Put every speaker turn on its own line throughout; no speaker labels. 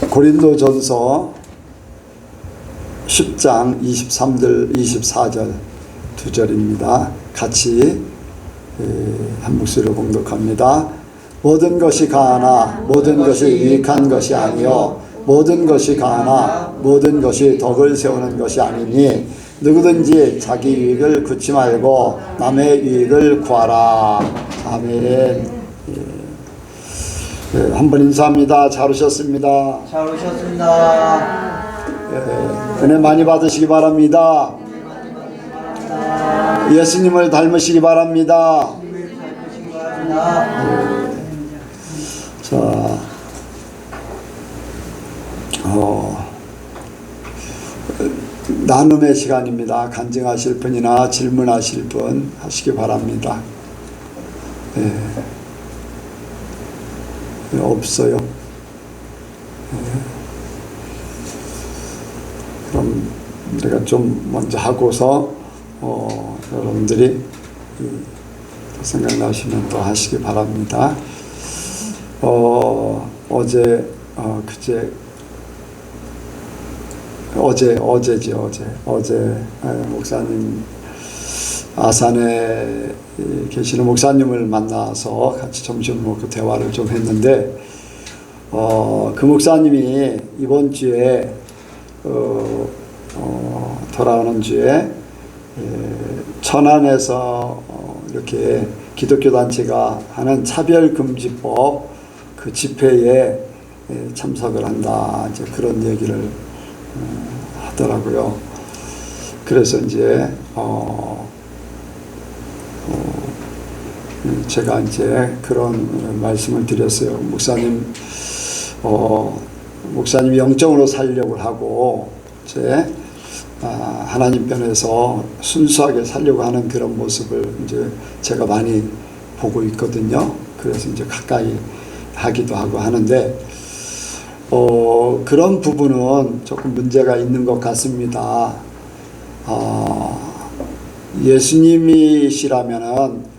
고린도전서 10장 23절 24절 두 절입니다. 같이 한 목소리로 공독합니다. 모든 것이 가하나 모든 것이 유익한 것이 아니요 모든 것이 가하나 모든 것이 덕을 세우는 것이 아니니 누구든지 자기 유익을 구치 말고 남의 유익을 구하라. 아멘. 한번 인사합니다. 잘 오셨습니다.
잘 오셨습니다.
은혜 많이 받으시기 바랍니다. 예수님을 닮으시기 바랍니다. 자, 나눔의 시간입니다. 간증하실 분이나 질문하실 분 하시기 바랍니다. 없어요. 그럼 내가 좀 먼저 하고서 여러분들이 생각나시면 또 하시기 바랍니다. 어제 목사님 아산에 계시는 목사님을 만나서 같이 점심을 먹고 대화를 좀 했는데 그 목사님이 이번 주에 돌아오는 주에 천안에서 이렇게 기독교 단체가 하는 차별금지법 그 집회에 참석을 한다 이제 그런 얘기를 하더라고요. 그래서 이제 제가 이제 그런 말씀을 드렸어요. 목사님이 영적으로 살려고 하고 이제 하나님 편에서 순수하게 살려고 하는 그런 모습을 이제 제가 많이 보고 있거든요. 그래서 이제 가까이 하기도 하고 하는데 그런 부분은 조금 문제가 있는 것 같습니다. 예수님이시라면은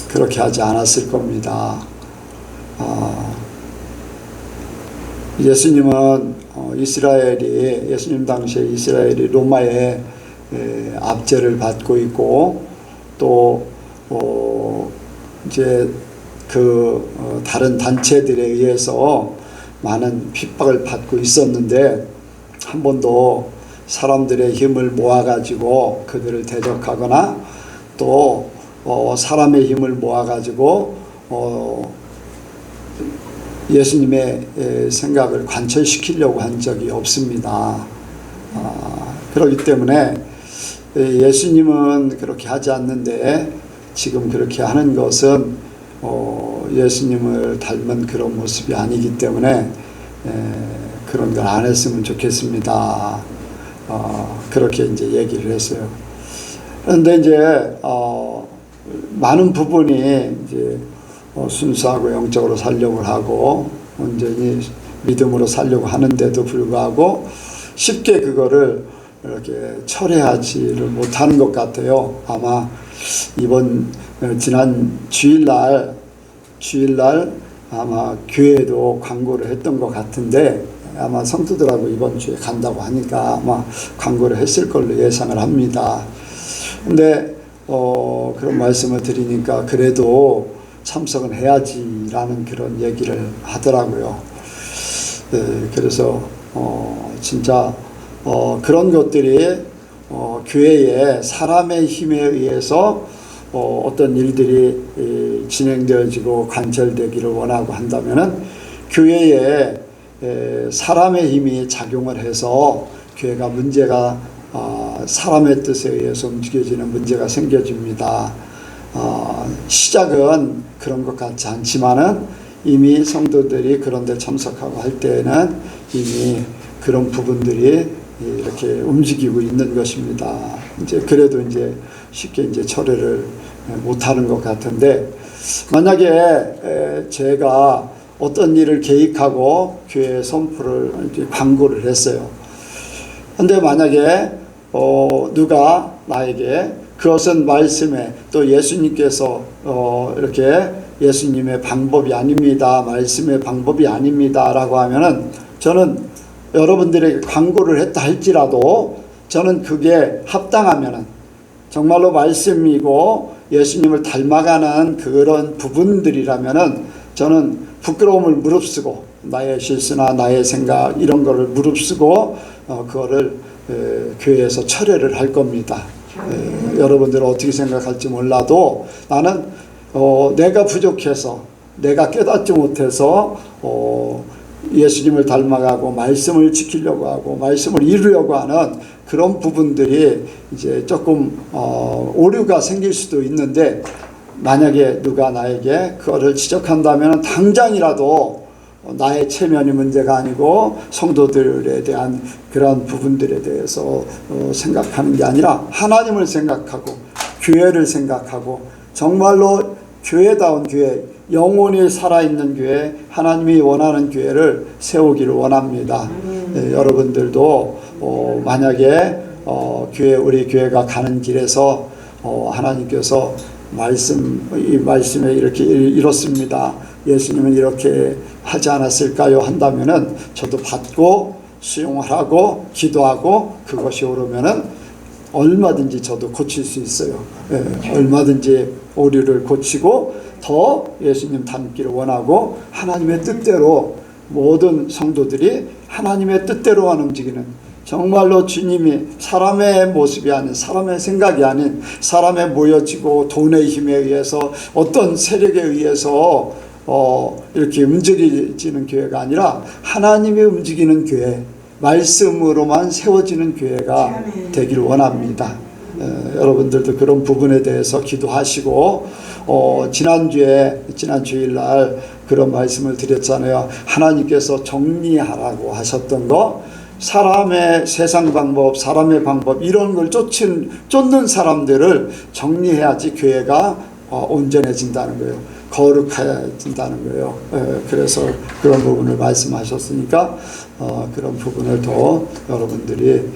그렇게 하지 않았을 겁니다. 예수님은 예수님 당시에 이스라엘이 로마의 압제를 받고 있고 또 이제 다른 단체들에 의해서 많은 핍박을 받고 있었는데 한 번도 사람들의 힘을 모아가지고 그들을 대적하거나 또 사람의 힘을 모아가지고 예수님의 생각을 관철시키려고 한 적이 없습니다. 그렇기 때문에 예수님은 그렇게 하지 않는데 지금 그렇게 하는 것은 예수님을 닮은 그런 모습이 아니기 때문에 그런 걸 안 했으면 좋겠습니다. 그렇게 이제 얘기를 했어요. 그런데 이제 많은 부분이 이제 순수하고 영적으로 살려고 하고 온전히 믿음으로 살려고 하는데도 불구하고 쉽게 그거를 이렇게 철회하지를 못하는 것 같아요. 아마 지난 주일날 아마 교회도 광고를 했던 것 같은데 아마 성도들하고 이번 주에 간다고 하니까 아마 광고를 했을 걸로 예상을 합니다. 근데 그런 말씀을 드리니까 그래도 참석은 해야지라는 그런 얘기를 하더라고요. 그래서 진짜 그런 것들이 교회에 사람의 힘에 의해서 어떤 일들이 진행되어지고 관철되기를 원하고 한다면은 교회에 사람의 힘이 작용을 해서 교회가 문제가 사람의 뜻에 의해서 움직여지는 문제가 생겨집니다. 시작은 그런 것 같지 않지만은 이미 성도들이 그런 데 참석하고 할 때에는 이미 그런 부분들이 이렇게 움직이고 있는 것입니다. 이제 그래도 이제 쉽게 이제 철회를 못하는 것 같은데 만약에 제가 어떤 일을 계획하고 교회 선포를 이렇게 광고를 했어요. 근데 만약에 누가 나에게 그것은 말씀에 또 예수님께서 이렇게 예수님의 방법이 아닙니다, 말씀의 방법이 아닙니다 라고 하면은, 저는 여러분들에게 광고를 했다 할지라도 저는 그게 합당하면은, 정말로 말씀이고 예수님을 닮아가는 그런 부분들이라면은, 저는 부끄러움을 무릅쓰고 나의 실수나 나의 생각 이런 거를 무릅쓰고 그거를 교회에서 철회를 할 겁니다. 여러분들은 어떻게 생각할지 몰라도 나는 내가 부족해서, 내가 깨닫지 못해서 예수님을 닮아가고 말씀을 지키려고 하고 말씀을 이루려고 하는 그런 부분들이 이제 조금 오류가 생길 수도 있는데, 만약에 누가 나에게 그거를 지적한다면 당장이라도 나의 체면이 문제가 아니고 성도들에 대한 그런 부분들에 대해서 생각하는 게 아니라 하나님을 생각하고 교회를 생각하고, 정말로 교회다운 교회, 영혼이 살아있는 교회, 하나님이 원하는 교회를 세우기를 원합니다. 여러분들도 만약에 우리 교회가 가는 길에서 하나님께서 이 말씀에 이렇게 이렇습니다, 예수님은 이렇게 하지 않았을까요? 한다면은 저도 받고 수용하라고 기도하고, 그것이 오르면은 얼마든지 저도 고칠 수 있어요. 얼마든지 오류를 고치고 더 예수님 닮기를 원하고, 하나님의 뜻대로 모든 성도들이 하나님의 뜻대로만 움직이는, 정말로 주님이 사람의 모습이 아닌, 사람의 생각이 아닌, 사람의 모여지고 돈의 힘에 의해서 어떤 세력에 의해서 이렇게 움직이지는 교회가 아니라 하나님이 움직이는 교회, 말씀으로만 세워지는 교회가 되길 원합니다. 여러분들도 그런 부분에 대해서 기도하시고, 지난 주일날 그런 말씀을 드렸잖아요. 하나님께서 정리하라고 하셨던 거, 사람의 세상 방법, 사람의 방법 이런 걸 쫓는 사람들을 정리해야지 교회가 온전해진다는 거예요. 거룩해진다는 거예요. 그래서 그런 부분을 말씀하셨으니까 그런 부분을 더 여러분들이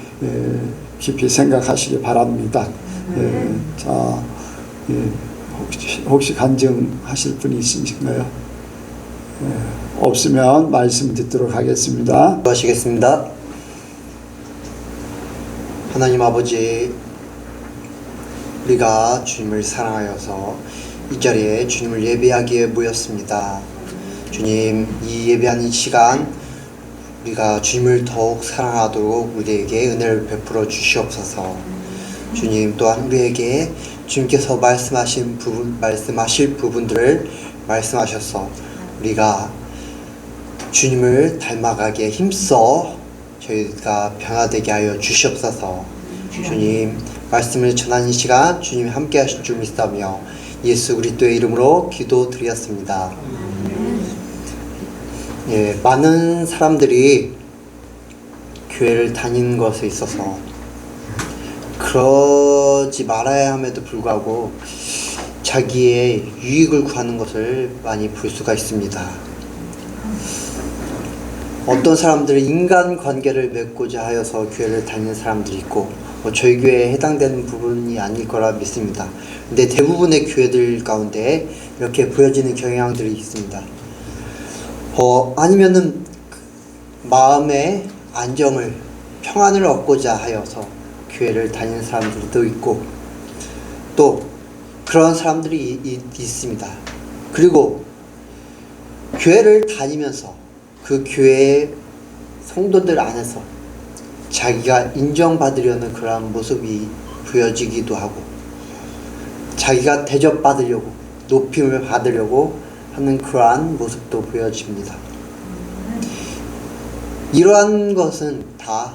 깊이 생각하시기 바랍니다. 자, 혹시 간증하실 분이 있으신가요? 없으면 말씀 듣도록 하겠습니다.
기도하시겠습니다. 하나님 아버지, 우리가 주님을 사랑하여서 이 자리에 주님을 예배하기에 모였습니다. 주님, 이 예배하는 시간 우리가 주님을 더욱 사랑하도록 우리에게 은혜를 베풀어 주시옵소서. 주님, 또한 우리에게 주님께서 말씀하실 부분들을 말씀하셔서 우리가 주님을 닮아가기에 힘써 저희가 변화되게 하여 주시옵소서. 주님, 말씀을 전하는 시간 주님이 함께 하실 줄 믿사며 예수 그리스도의 이름으로 기도드렸습니다. 많은 사람들이 교회를 다니는 것에 있어서 그러지 말아야 함에도 불구하고 자기의 유익을 구하는 것을 많이 볼 수가 있습니다. 어떤 사람들은 인간관계를 맺고자 하여서 교회를 다니는 사람들이 있고, 저희 교회에 해당되는 부분이 아닐 거라 믿습니다. 근데 대부분의 교회들 가운데 이렇게 보여지는 경향들이 있습니다. 아니면은 마음의 안정을, 평안을 얻고자 하여서 교회를 다니는 사람들도 있고, 또 그런 사람들이 있습니다. 그리고 교회를 다니면서 그 교회의 성도들 안에서 자기가 인정받으려는 그러한 모습이 보여지기도 하고, 자기가 대접받으려고, 높임을 받으려고 하는 그러한 모습도 보여집니다. 이러한 것은 다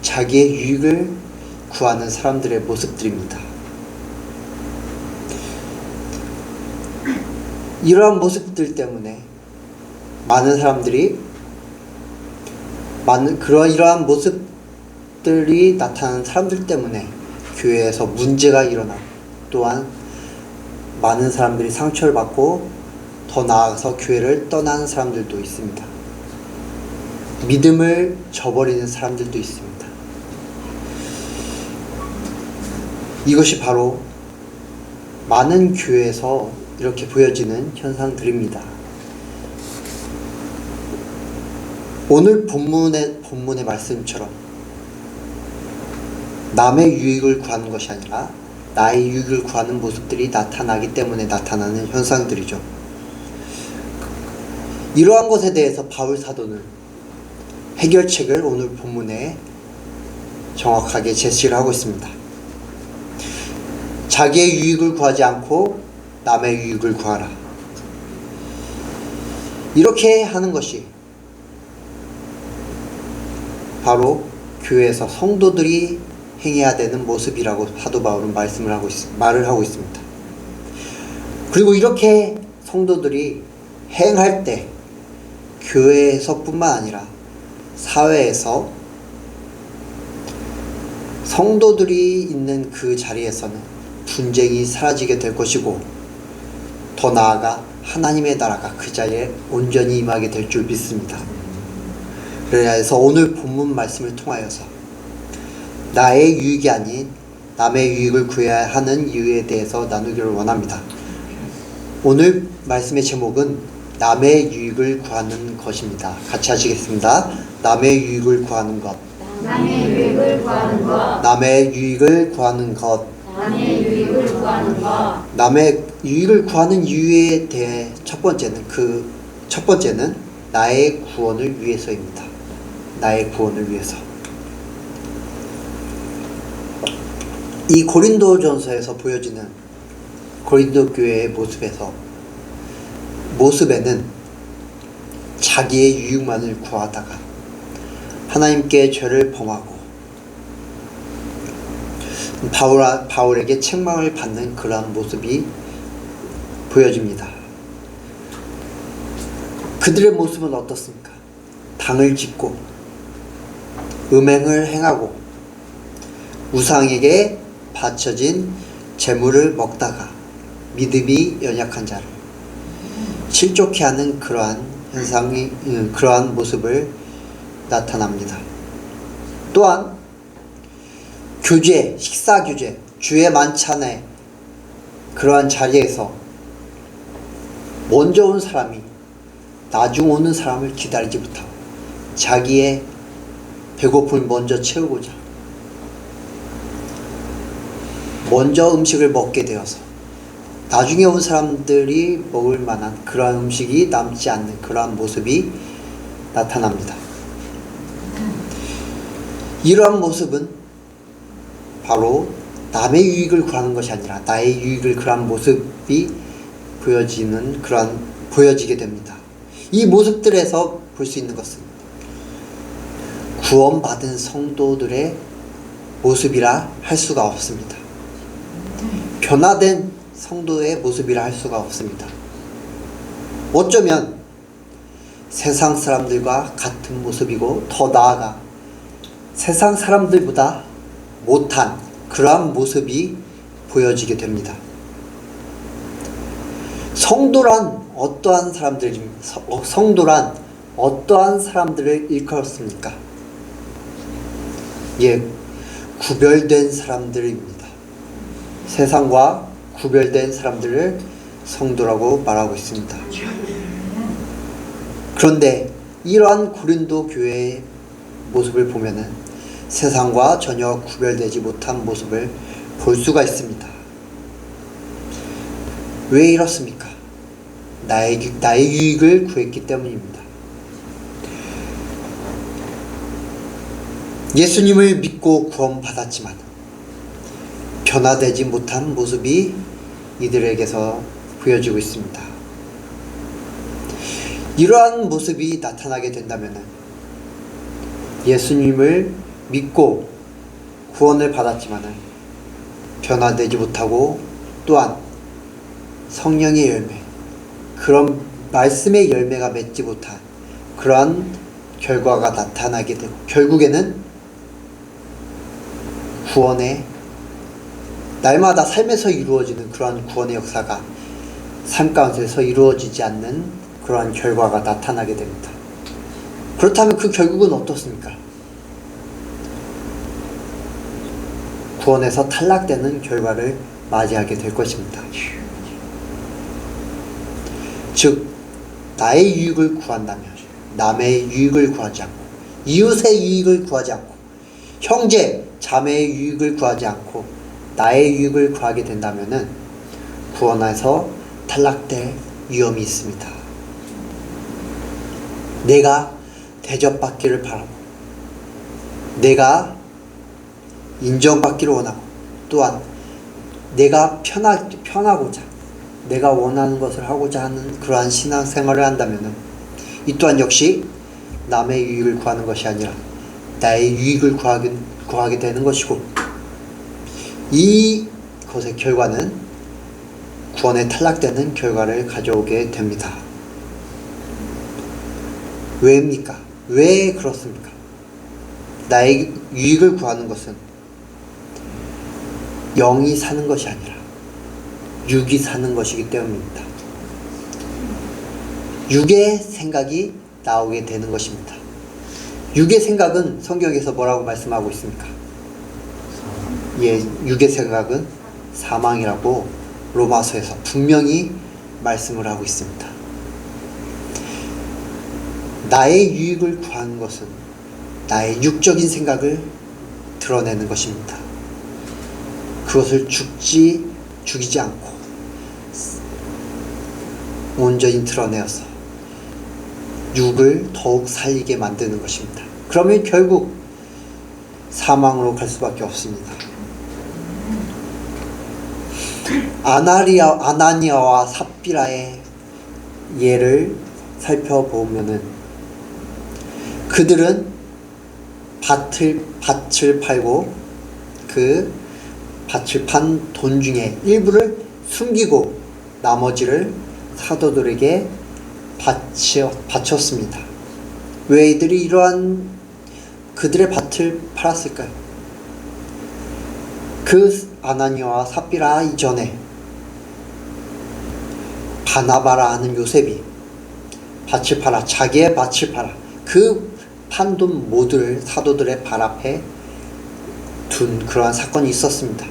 자기의 유익을 구하는 사람들의 모습들입니다. 이러한 모습들 때문에 많은 사람들이 이러한 모습들이 나타나는 사람들 때문에 교회에서 문제가 일어나고, 또한 많은 사람들이 상처를 받고 더 나아가서 교회를 떠나는 사람들도 있습니다. 믿음을 저버리는 사람들도 있습니다. 이것이 바로 많은 교회에서 이렇게 보여지는 현상들입니다. 오늘 본문의 말씀처럼 남의 유익을 구하는 것이 아니라 나의 유익을 구하는 모습들이 나타나기 때문에 나타나는 현상들이죠. 이러한 것에 대해서 바울 사도는 해결책을 오늘 본문에 정확하게 제시를 하고 있습니다. 자기의 유익을 구하지 않고 남의 유익을 구하라. 이렇게 하는 것이 바로 교회에서 성도들이 행해야 되는 모습이라고 사도 바울은 말을 하고 있습니다. 그리고 이렇게 성도들이 행할 때 교회에서뿐만 아니라 사회에서 성도들이 있는 그 자리에서는 분쟁이 사라지게 될 것이고, 더 나아가 하나님의 나라가 그 자리에 온전히 임하게 될 줄 믿습니다. 그래서 오늘 본문 말씀을 통하여서 나의 유익이 아닌 남의 유익을 구해야 하는 이유에 대해서 나누기를 원합니다. 오늘 말씀의 제목은 남의 유익을 구하는 것입니다. 같이 하시겠습니다. 남의 유익을 구하는 것.
남의 유익을 구하는 것.
남의 유익을 구하는 것.
남의 유익을 구하는 것.
남의 유익을 구하는 이유에 대해 첫 번째는 나의 구원을 위해서입니다. 나의 구원을 위해서. 이 고린도전서에서 보여지는 고린도 교회의 모습에는 자기의 유익만을 구하다가 하나님께 죄를 범하고 바울에게 책망을 받는 그러한 모습이 보여집니다. 그들의 모습은 어떻습니까? 당을 짓고 음행을 행하고 우상에게 바쳐진 재물을 먹다가 믿음이 연약한 자를 실족해 하는 그러한 모습을 나타납니다. 또한 식사 교제, 주의 만찬에 그러한 자리에서 먼저 온 사람이 나중 오는 사람을 기다리지 못하고 자기의 배고픔을 먼저 채우고자 먼저 음식을 먹게 되어서 나중에 온 사람들이 먹을 만한 그러한 음식이 남지 않는 그러한 모습이 나타납니다. 이러한 모습은 바로 남의 유익을 구하는 것이 아니라 나의 유익을 그러한 모습이 보여지게 됩니다. 이 모습들에서 볼 수 있는 것은 구원받은 성도들의 모습이라 할 수가 없습니다. 변화된 성도의 모습이라 할 수가 없습니다. 어쩌면 세상 사람들과 같은 모습이고, 더 나아가 세상 사람들보다 못한 그러한 모습이 보여지게 됩니다. 성도란 어떠한 사람들을 일컬었습니까? 구별된 사람들입니다. 세상과 구별된 사람들을 성도라고 말하고 있습니다. 그런데 이러한 고린도 교회의 모습을 보면은 세상과 전혀 구별되지 못한 모습을 볼 수가 있습니다. 왜 이렇습니까? 나의 유익을 구했기 때문입니다. 예수님을 믿고 구원받았지만 변화되지 못한 모습이 이들에게서 보여지고 있습니다. 이러한 모습이 나타나게 된다면 예수님을 믿고 구원을 받았지만 변화되지 못하고, 또한 성령의 열매, 그런 말씀의 열매가 맺지 못한 그러한 결과가 나타나게 되고, 결국에는 구원의 날마다 삶에서 이루어지는 그러한 구원의 역사가 삶 가운데서 이루어지지 않는 그러한 결과가 나타나게 됩니다. 그렇다면 그 결국은 어떻습니까? 구원에서 탈락되는 결과를 맞이하게 될 것입니다. 즉 나의 유익을 구한다면 남의 유익을 구하지 않고 이웃의 유익을 구하지 않고 형제, 자매의 유익을 구하지 않고 나의 유익을 구하게 된다면 구원에서 탈락될 위험이 있습니다. 내가 대접받기를 바라고 내가 인정받기를 원하고 또한 내가 편하고자 내가 원하는 것을 하고자 하는 그러한 신앙생활을 한다면 이 또한 역시 남의 유익을 구하는 것이 아니라 나의 유익을 구하게 되는 것이고 이것의 결과는 구원에 탈락되는 결과를 가져오게 됩니다. 왜입니까? 왜 그렇습니까? 나의 유익을 구하는 것은 영이 사는 것이 아니라 육이 사는 것이기 때문입니다. 육의 생각이 나오게 되는 것입니다. 육의 생각은 성경에서 뭐라고 말씀하고 있습니까? 예, 육의 생각은 사망이라고 로마서에서 분명히 말씀을 하고 있습니다. 나의 유익을 구하는 것은 나의 육적인 생각을 드러내는 것입니다. 그것을 죽이지 않고 온전히 드러내어서 육을 더욱 살리게 만드는 것입니다. 그러면 결국 사망으로 갈 수밖에 없습니다. 아나니아와 삽비라의 예를 살펴보면은 그들은 밭을 팔고 그 밭을 판 돈 중에 일부를 숨기고 나머지를 사도들에게 바쳤습니다. 왜 이들이 이러한 그들의 밭을 팔았을까요? 그 아나니아와 삽비라 이전에 바나바라 하는 요셉이 밭을 팔아 자기의 밭을 팔아 그 판 돈 모두를 사도들의 발 앞에 둔 그러한 사건이 있었습니다.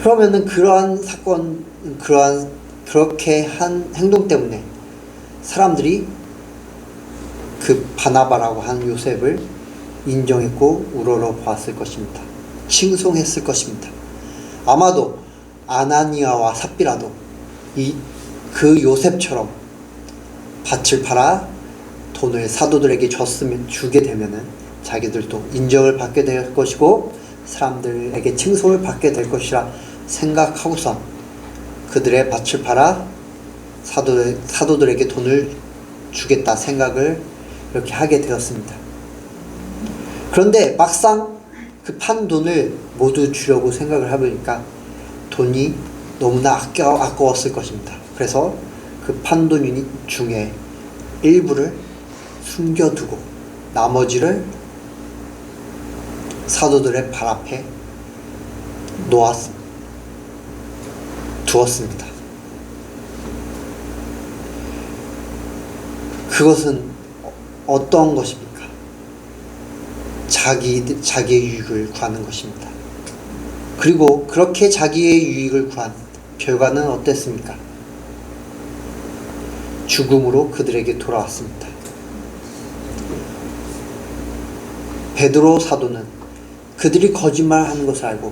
그러면은 그러한 사건, 그렇게 한 행동 때문에 사람들이 그 바나바라고 하는 요셉을 인정했고 우러러 보았을 것입니다. 칭송했을 것입니다. 아마도 아나니아와 삽비라도 그 요셉처럼 밭을 팔아 돈을 사도들에게 주게 되면은 자기들도 인정을 받게 될 것이고 사람들에게 칭송을 받게 될 것이라 생각하고선 그들의 밭을 팔아 사도들에게 돈을 주겠다 생각을 이렇게 하게 되었습니다. 그런데 막상 그 판 돈을 모두 주려고 생각을 해보니까 돈이 너무나 아까웠을 것입니다. 그래서 그 판 돈 중에 일부를 숨겨두고 나머지를 사도들의 발 앞에 두었습니다. 그것은 어떤 것입니까? 자기의 유익을 구하는 것입니다. 그리고 그렇게 자기의 유익을 구한 결과는 어땠습니까? 죽음으로 그들에게 돌아왔습니다. 베드로 사도는 그들이 거짓말하는 것을 알고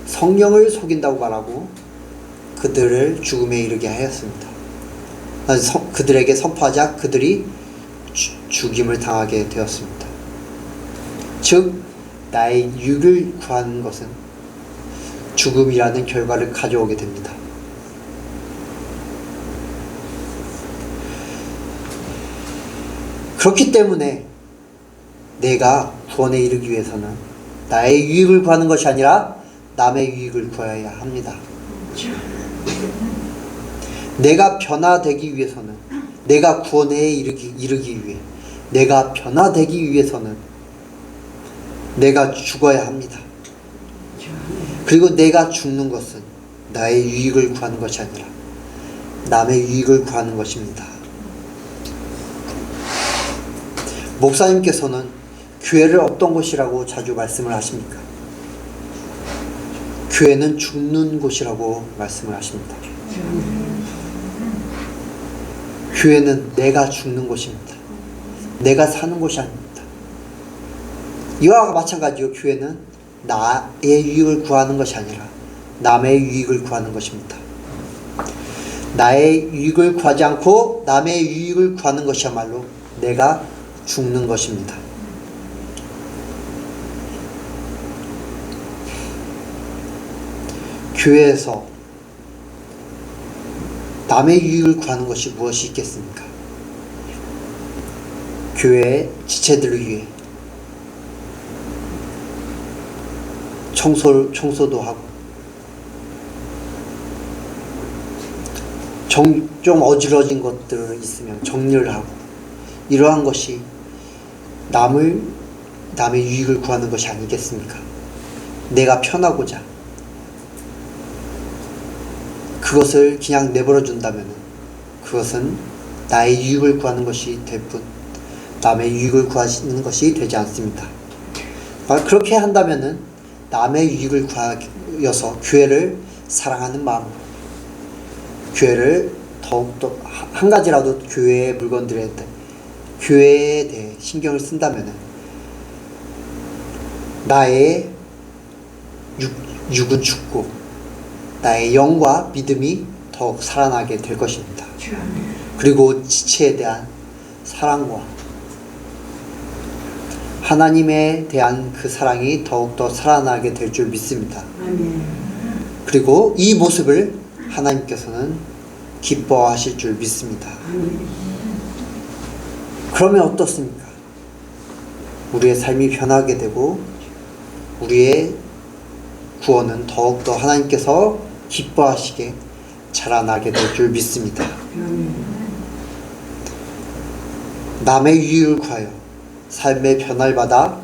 성령을 속인다고 말하고 그들을 죽음에 이르게 하였습니다. 그들에게 선포하자 그들이 죽임을 당하게 되었습니다. 즉 나의 유익을 구하는 것은 죽음이라는 결과를 가져오게 됩니다. 그렇기 때문에 내가 구원에 이르기 위해서는 나의 유익을 구하는 것이 아니라 남의 유익을 구해야 합니다. 내가 변화되기 위해서는 내가 구원에 이르기 위해 내가 변화되기 위해서는 내가 죽어야 합니다. 그리고 내가 죽는 것은 나의 유익을 구하는 것이 아니라 남의 유익을 구하는 것입니다. 목사님께서는 교회를 어떤 곳이라고 자주 말씀을 하십니까? 교회는 죽는 곳이라고 말씀을 하십니다. 교회는 내가 죽는 곳입니다. 내가 사는 곳이 아닙니다. 이와 마찬가지로 교회는 나의 유익을 구하는 것이 아니라 남의 유익을 구하는 것입니다. 나의 유익을 구하지 않고 남의 유익을 구하는 것이야말로 내가 죽는 것입니다. 교회에서 남의 유익을 구하는 것이 무엇이 있겠습니까? 교회의 지체들을 위해 청소도 하고 좀 어지러진 것들 있으면 정리를 하고 이러한 것이 남의 유익을 구하는 것이 아니겠습니까? 내가 편하고자 그것을 그냥 내버려 준다면 그것은 나의 유익을 구하는 것이 될 뿐 남의 유익을 구하는 것이 되지 않습니다. 그렇게 한다면 남의 유익을 구하여서 교회를 사랑하는 마음으로 교회를 더욱더 한 가지라도 교회의 물건들에 교회에 대해 신경을 쓴다면 나의 육은 죽고 나의 영과 믿음이 더욱 살아나게 될 것입니다. 그리고 지체에 대한 사랑과 하나님에 대한 그 사랑이 더욱더 살아나게 될 줄 믿습니다. 그리고 이 모습을 하나님께서는 기뻐하실 줄 믿습니다. 그러면 어떻습니까? 우리의 삶이 변하게 되고 우리의 구원은 더욱더 하나님께서 기뻐하시게 자라나게 될 줄 믿습니다. 남의 유익을 구하여 삶의 변화를 받아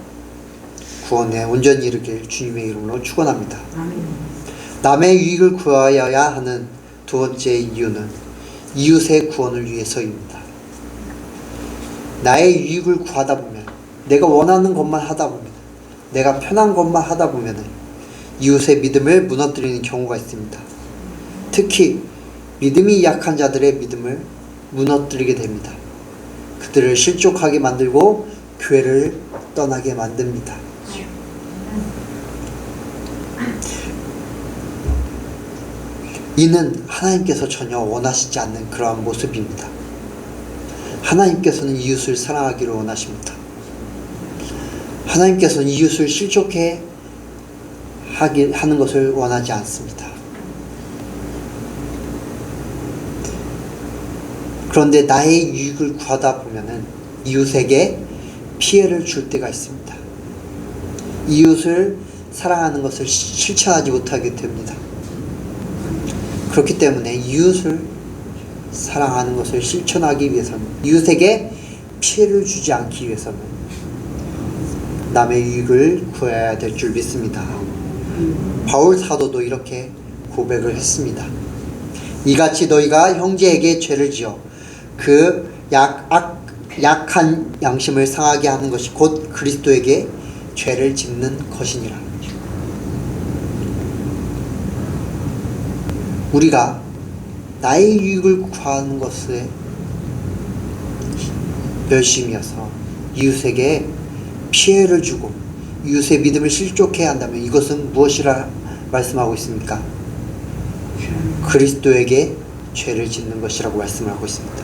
구원에 온전히 이르길 주님의 이름으로 축원합니다. 남의 유익을 구하여야 하는 두 번째 이유는 이웃의 구원을 위해서입니다. 나의 유익을 구하다 보면 내가 원하는 것만 하다 보면 내가 편한 것만 하다 보면 이웃의 믿음을 무너뜨리는 경우가 있습니다. 특히 믿음이 약한 자들의 믿음을 무너뜨리게 됩니다. 그들을 실족하게 만들고 교회를 떠나게 만듭니다. 이는 하나님께서 전혀 원하시지 않는 그러한 모습입니다. 하나님께서는 이웃을 사랑하기를 원하십니다. 하나님께서는 이웃을 실족해 하는 것을 원하지 않습니다. 그런데 나의 유익을 구하다 보면은 이웃에게 피해를 줄 때가 있습니다. 이웃을 사랑하는 것을 실천하지 못하게 됩니다. 그렇기 때문에 이웃을 사랑하는 것을 실천하기 위해서는 이웃에게 피해를 주지 않기 위해서는 남의 유익을 구해야 될 줄 믿습니다. 바울 사도도 이렇게 고백을 했습니다. 이같이 너희가 형제에게 죄를 지어 그 약한 양심을 상하게 하는 것이 곧 그리스도에게 죄를 짓는 것이니라. 우리가 나의 유익을 구하는 것에 열심이어서 이웃에게 피해를 주고 이웃의 믿음을 실족해야 한다면 이것은 무엇이라 말씀하고 있습니까? 그리스도에게 죄를 짓는 것이라고 말씀을 하고 있습니다.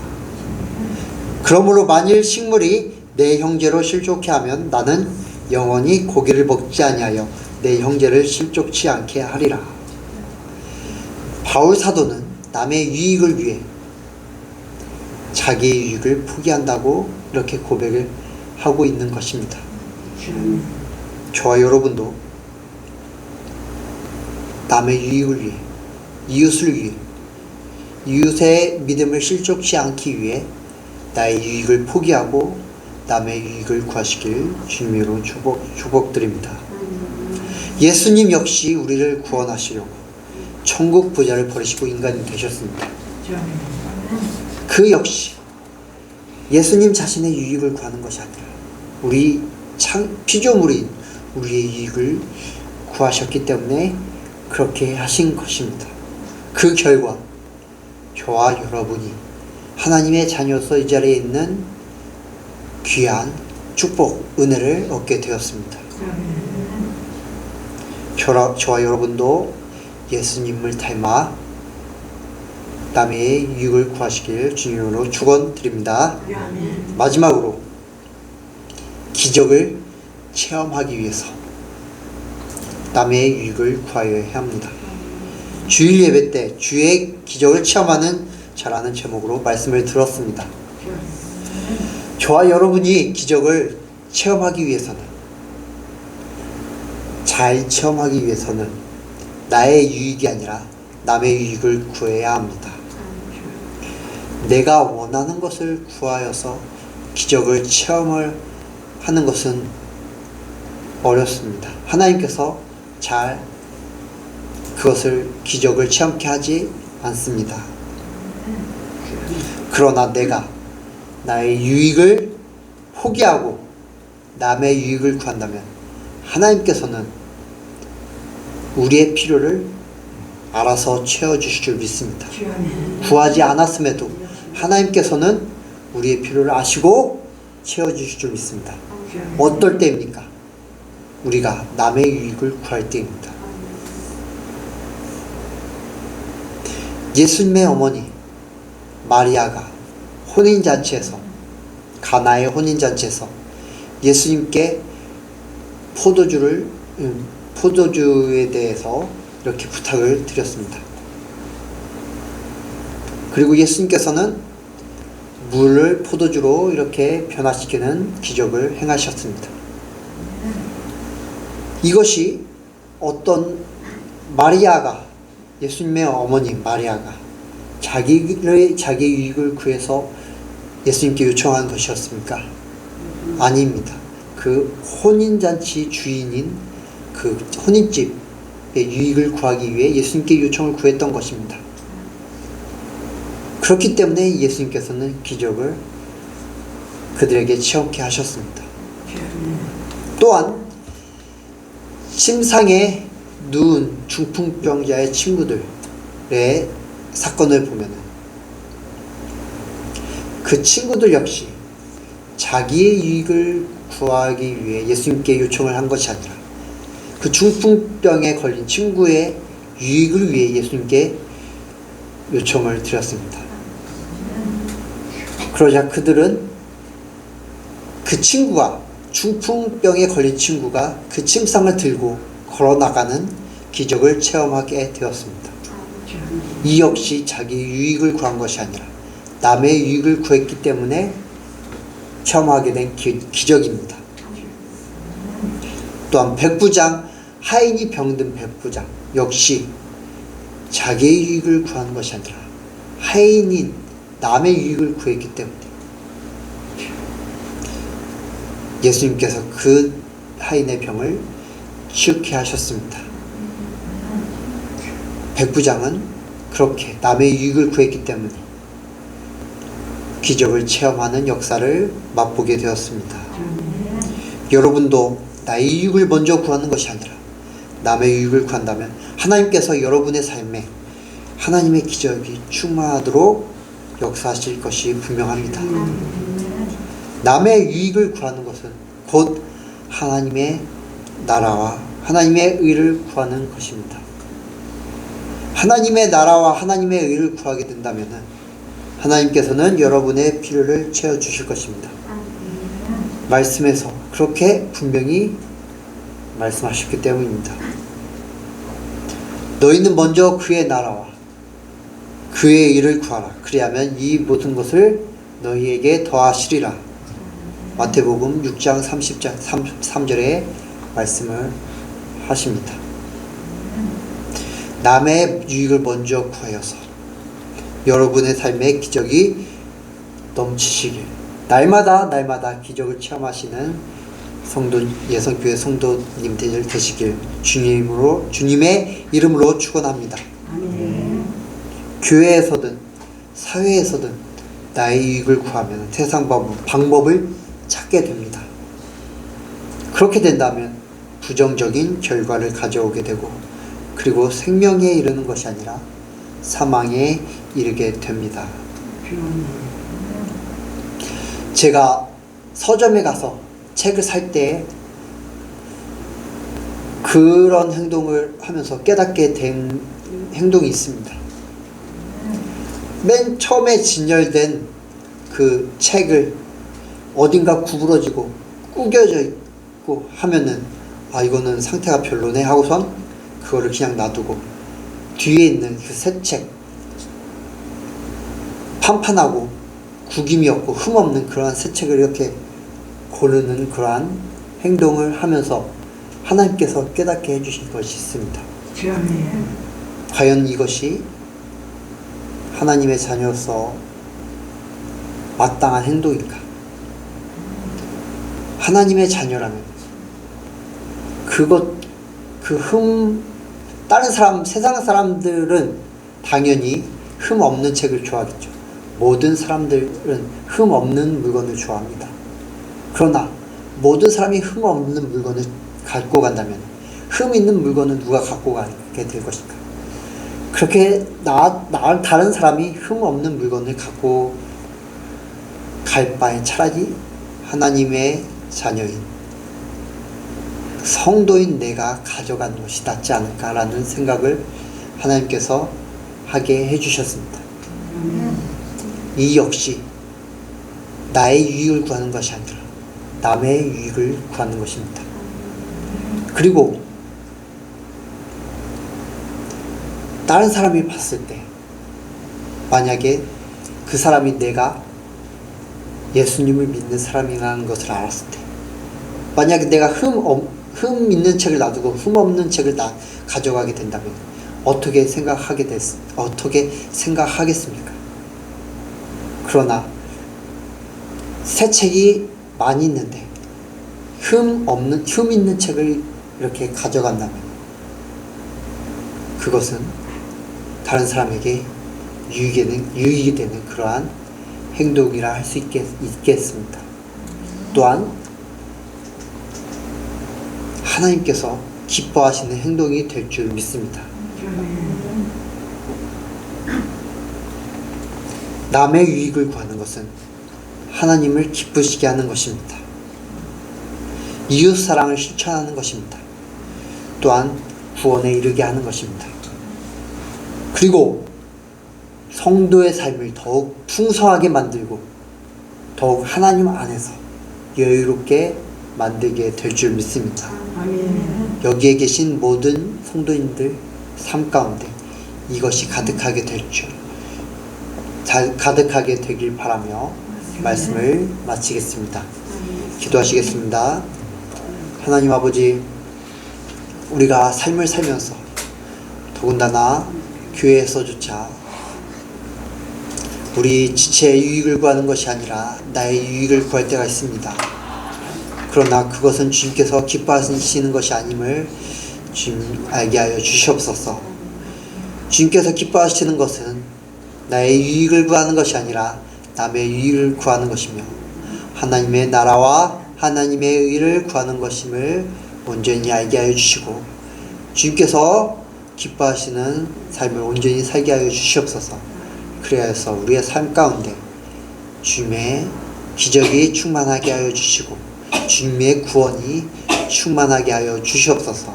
그러므로 만일 식물이 내 형제로 실족해 하면 나는 영원히 고기를 먹지 아니하여 내 형제를 실족치 않게 하리라. 바울 사도는 남의 유익을 위해 자기의 유익을 포기한다고 이렇게 고백을 하고 있는 것입니다. 저와 여러분도 남의 유익을 위해 이웃을 위해 이웃의 믿음을 실족치 않기 위해 나의 유익을 포기하고 남의 유익을 구하시길 주님으로 축복드립니다. 예수님 역시 우리를 구원하시려고 천국 부자를 버리시고 인간이 되셨습니다. 그 역시 예수님 자신의 유익을 구하는 것이 아니라 우리 피조물인 우리의 유익을 구하셨기 때문에 그렇게 하신 것입니다. 그 결과 저와 여러분이 하나님의 자녀로서 이 자리에 있는 귀한 축복, 은혜를 얻게 되었습니다. 저와 여러분도 예수님을 닮아 남의 유익을 구하시길 주님으로 축원드립니다. 마지막으로 기적을 체험하기 위해서 남의 유익을 구하여야 합니다. 주일 예배 때 주의 기적을 체험하는 자라는 제목으로 말씀을 들었습니다. 저와 여러분이 기적을 체험하기 위해서는, 잘 체험하기 위해서는 나의 유익이 아니라 남의 유익을 구해야 합니다. 내가 원하는 것을 구하여서 기적을 체험을 하는 것은 어렵습니다. 하나님께서 잘 그것을 기적을 체험케 하지 않습니다. 그러나 내가 나의 유익을 포기하고 남의 유익을 구한다면 하나님께서는 우리의 필요를 알아서 채워주실 줄 믿습니다. 구하지 않았음에도 하나님께서는 우리의 필요를 아시고 채워주실 줄 믿습니다. 어떨 때입니까? 우리가 남의 유익을 구할 때입니다. 예수님의 어머니 마리아가 혼인잔치에서, 가나의 혼인잔치에서 예수님께 포도주에 대해서 이렇게 부탁을 드렸습니다. 그리고 예수님께서는 물을 포도주로 이렇게 변화시키는 기적을 행하셨습니다. 이것이 어떤 마리아가, 예수님의 어머니 마리아가 자기의 유익을 구해서 예수님께 요청한 것이었습니까? 아닙니다. 그 혼인잔치 주인인 그 혼인집의 유익을 구하기 위해 예수님께 요청을 구했던 것입니다. 그렇기 때문에 예수님께서는 기적을 그들에게 체험케 하셨습니다. 또한 침상에 누운 중풍병자의 친구들의 사건을 보면 그 친구들 역시 자기의 유익을 구하기 위해 예수님께 요청을 한 것이 아니라 그 중풍병에 걸린 친구의 유익을 위해 예수님께 요청을 드렸습니다. 그러자 그들은 그 친구가, 중풍병에 걸린 친구가 그 침상을 들고 걸어나가는 기적을 체험하게 되었습니다. 이 역시 자기 유익을 구한 것이 아니라 남의 유익을 구했기 때문에 체험하게 된 기적입니다. 또한 백부장, 하인이 병든 백부장 역시 자기의 유익을 구하는 것이 아니라 하인인 남의 유익을 구했기 때문에 예수님께서 그 하인의 병을 치유케 하셨습니다. 백부장은 그렇게 남의 유익을 구했기 때문에 기적을 체험하는 역사를 맛보게 되었습니다. 여러분도 나의 유익을 먼저 구하는 것이 아니라 남의 유익을 구한다면 하나님께서 여러분의 삶에 하나님의 기적이 충만하도록 역사하실 것이 분명합니다. 남의 유익을 구하는 것은 곧 하나님의 나라와 하나님의 의를 구하는 것입니다. 하나님의 나라와 하나님의 의를 구하게 된다면 하나님께서는 여러분의 필요를 채워주실 것입니다. 말씀에서 그렇게 분명히 말씀하셨기 때문입니다. 너희는 먼저 그의 나라와 그의 일을 구하라. 그리하면 이 모든 것을 너희에게 더하시리라. 마태복음 6장 33절에 말씀을 하십니다. 남의 유익을 먼저 구하여서 여러분의 삶에 기적이 넘치시길, 날마다 기적을 체험하시는 예성교회 성도님들 되시길 주님의 이름으로 축원합니다. 교회에서든 사회에서든 나의 유익을 구하면 세상 방법을 찾게 됩니다. 그렇게 된다면 부정적인 결과를 가져오게 되고 그리고 생명에 이르는 것이 아니라 사망에 이르게 됩니다. 제가 서점에 가서 책을 살 때 그런 행동을 하면서 깨닫게 된 행동이 있습니다. 맨 처음에 진열된 그 책을 어딘가 구부러지고 구겨져 있고 하면은 아 이거는 상태가 별로네 하고선 그거를 그냥 놔두고 뒤에 있는 그 새 책 판판하고 구김이 없고 흠 없는 그러한 새 책을 이렇게 고르는 그러한 행동을 하면서 하나님께서 깨닫게 해주신 것이 있습니다. 과연 이것이 하나님의 자녀로서 마땅한 행동인가? 하나님의 자녀라면 다른 사람, 세상 사람들은 당연히 흠 없는 책을 좋아하겠죠. 모든 사람들은 흠 없는 물건을 좋아합니다. 그러나 모든 사람이 흠 없는 물건을 갖고 간다면 흠 있는 물건은 누가 갖고 가게 될 것인가? 그렇게 다른 사람이 흠 없는 물건을 갖고 갈 바에 차라리 하나님의 자녀인 성도인 내가 가져가는 것이 낫지 않을까라는 생각을 하나님께서 하게 해주셨습니다. 이 역시 나의 유익을 구하는 것이 아니라 남의 유익을 구하는 것입니다. 그리고 다른 사람이 봤을 때 만약에 그 사람이 내가 예수님을 믿는 사람이라는 것을 알았을 때 만약에 내가 흠 있는 책을 놔두고 흠 없는 책을 가져가게 된다면 어떻게 생각하겠습니까? 그러나 새 책이 많이 있는데 흠 있는 책을 이렇게 가져간다면 그것은 다른 사람에게 유익이 되는 그러한 행동이라 할 수 있겠습니다. 또한 하나님께서 기뻐하시는 행동이 될 줄 믿습니다. 남의 유익을 구하는 것은 하나님을 기쁘시게 하는 것입니다. 이웃사랑을 실천하는 것입니다. 또한 구원에 이르게 하는 것입니다. 그리고 성도의 삶을 더욱 풍성하게 만들고 더욱 하나님 안에서 여유롭게 만들게 될 줄 믿습니다. 여기에 계신 모든 성도인들 삶 가운데 이것이 가득하게 되길 바라며 말씀을 마치겠습니다. 기도하시겠습니다. 하나님 아버지, 우리가 삶을 살면서 더군다나 교회에서조차 우리 지체의 유익을 구하는 것이 아니라 나의 유익을 구할 때가 있습니다. 그러나 그것은 주님께서 기뻐하시는 것이 아님을 주님 알게 하여 주시옵소서. 주님께서 기뻐하시는 것은 나의 유익을 구하는 것이 아니라 남의 유익을 구하는 것이며 하나님의 나라와 하나님의 의를 구하는 것임을 온전히 알게 하여 주시고 주님께서 기뻐하시는 삶을 온전히 살게 하여 주시옵소서. 그래서 우리의 삶 가운데 주님의 기적이 충만하게 하여 주시고 주님의 구원이 충만하게 하여 주시옵소서.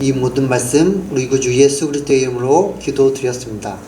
이 모든 말씀 우리 구주 예수 그리스도의 이름으로 기도드렸습니다.